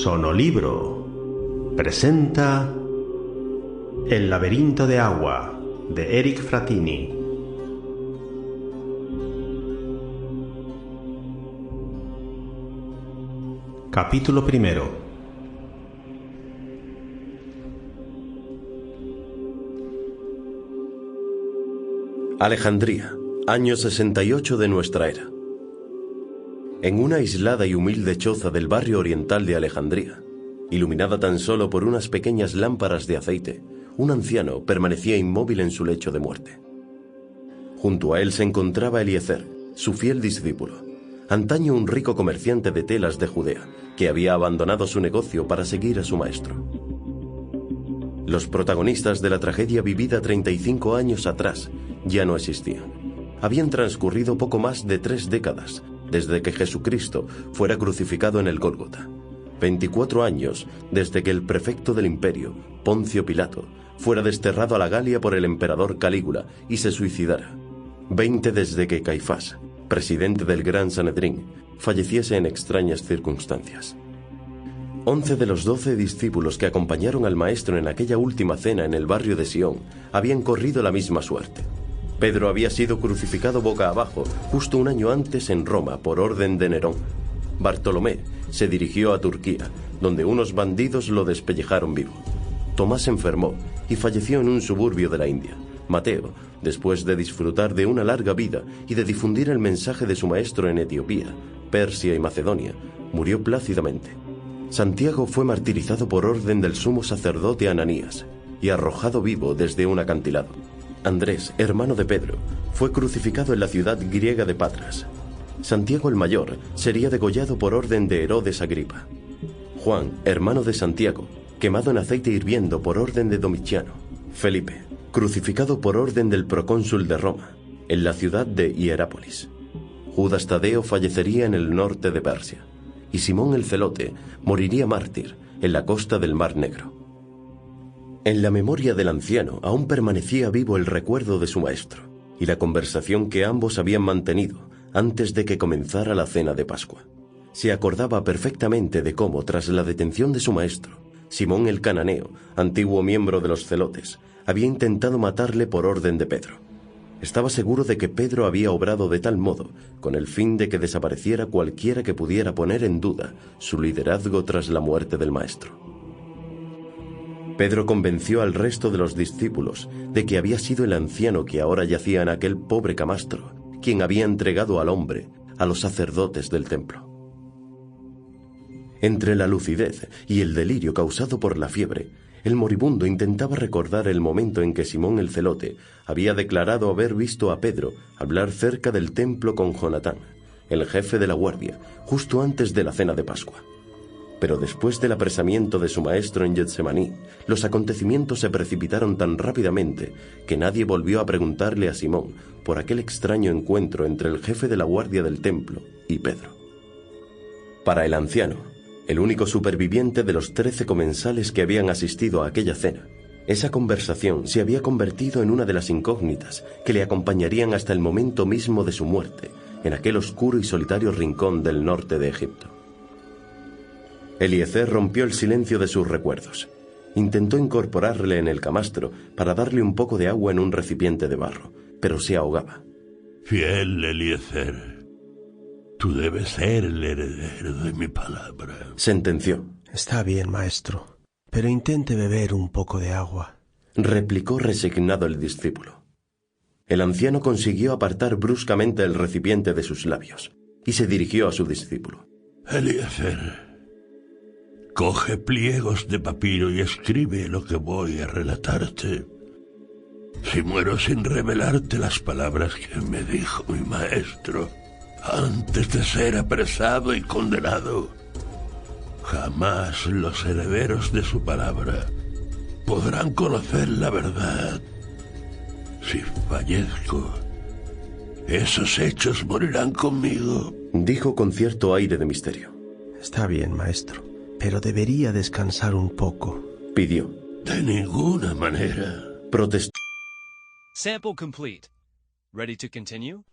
Sonolibro presenta El laberinto de agua, de Eric Fratini. Capítulo primero. Alejandría, año 68 de nuestra era. En una aislada y humilde choza del barrio oriental de Alejandría, iluminada tan solo por unas pequeñas lámparas de aceite, un anciano permanecía inmóvil en su lecho de muerte. Junto a él se encontraba Eliezer, su fiel discípulo, antaño un rico comerciante de telas de Judea, que había abandonado su negocio para seguir a su maestro. Los protagonistas de la tragedia vivida 35 años atrás ya no existían. Habían transcurrido poco más de 3 décadas desde que Jesucristo fuera crucificado en el Gólgota. 24 años desde que el prefecto del imperio, Poncio Pilato, fuera desterrado a la Galia por el emperador Calígula y se suicidara. 20 desde que Caifás, presidente del Gran Sanedrín, falleciese en extrañas circunstancias. 11 de los 12 discípulos que acompañaron al maestro en aquella última cena en el barrio de Sion habían corrido la misma suerte. Pedro había sido crucificado boca abajo justo un año antes en Roma por orden de Nerón. Bartolomé se dirigió a Turquía, donde unos bandidos lo despellejaron vivo. Tomás enfermó y falleció en un suburbio de la India. Mateo, después de disfrutar de una larga vida y de difundir el mensaje de su maestro en Etiopía, Persia y Macedonia, murió plácidamente. Santiago fue martirizado por orden del sumo sacerdote Ananías y arrojado vivo desde un acantilado. Andrés, hermano de Pedro, fue crucificado en la ciudad griega de Patras. Santiago el Mayor sería degollado por orden de Herodes Agripa. Juan, hermano de Santiago, quemado en aceite hirviendo por orden de Domiciano. Felipe, crucificado por orden del procónsul de Roma, en la ciudad de Hierápolis. Judas Tadeo fallecería en el norte de Persia. Y Simón el Celote moriría mártir en la costa del Mar Negro. En la memoria del anciano aún permanecía vivo el recuerdo de su maestro y la conversación que ambos habían mantenido antes de que comenzara la cena de Pascua. Se acordaba perfectamente de cómo, tras la detención de su maestro, Simón el Cananeo, antiguo miembro de los Celotes, había intentado matarle por orden de Pedro. Estaba seguro de que Pedro había obrado de tal modo, con el fin de que desapareciera cualquiera que pudiera poner en duda su liderazgo tras la muerte del maestro. Pedro convenció al resto de los discípulos de que había sido el anciano que ahora yacía en aquel pobre camastro, quien había entregado al hombre a los sacerdotes del templo. Entre la lucidez y el delirio causado por la fiebre, el moribundo intentaba recordar el momento en que Simón el Celote había declarado haber visto a Pedro hablar cerca del templo con Jonatán, el jefe de la guardia, justo antes de la cena de Pascua. Pero después del apresamiento de su maestro en Getsemaní, los acontecimientos se precipitaron tan rápidamente que nadie volvió a preguntarle a Simón por aquel extraño encuentro entre el jefe de la guardia del templo y Pedro. Para el anciano, el único superviviente de los 13 comensales que habían asistido a aquella cena, esa conversación se había convertido en una de las incógnitas que le acompañarían hasta el momento mismo de su muerte, en aquel oscuro y solitario rincón del norte de Egipto. Eliezer rompió el silencio de sus recuerdos. Intentó incorporarle en el camastro para darle un poco de agua en un recipiente de barro, pero se ahogaba. Fiel Eliezer, tú debes ser el heredero de mi palabra, sentenció. Está bien, maestro, pero intente beber un poco de agua, replicó resignado el discípulo. El anciano consiguió apartar bruscamente el recipiente de sus labios y se dirigió a su discípulo. Eliezer, coge pliegos de papiro y escribe lo que voy a relatarte. Si muero sin revelarte las palabras que me dijo mi maestro antes de ser apresado y condenado, jamás los herederos de su palabra podrán conocer la verdad. Si fallezco, esos hechos morirán conmigo, dijo con cierto aire de misterio. Está bien, maestro, pero debería descansar un poco, pidió. De ninguna manera, protestó. Sample complete. Ready to continue?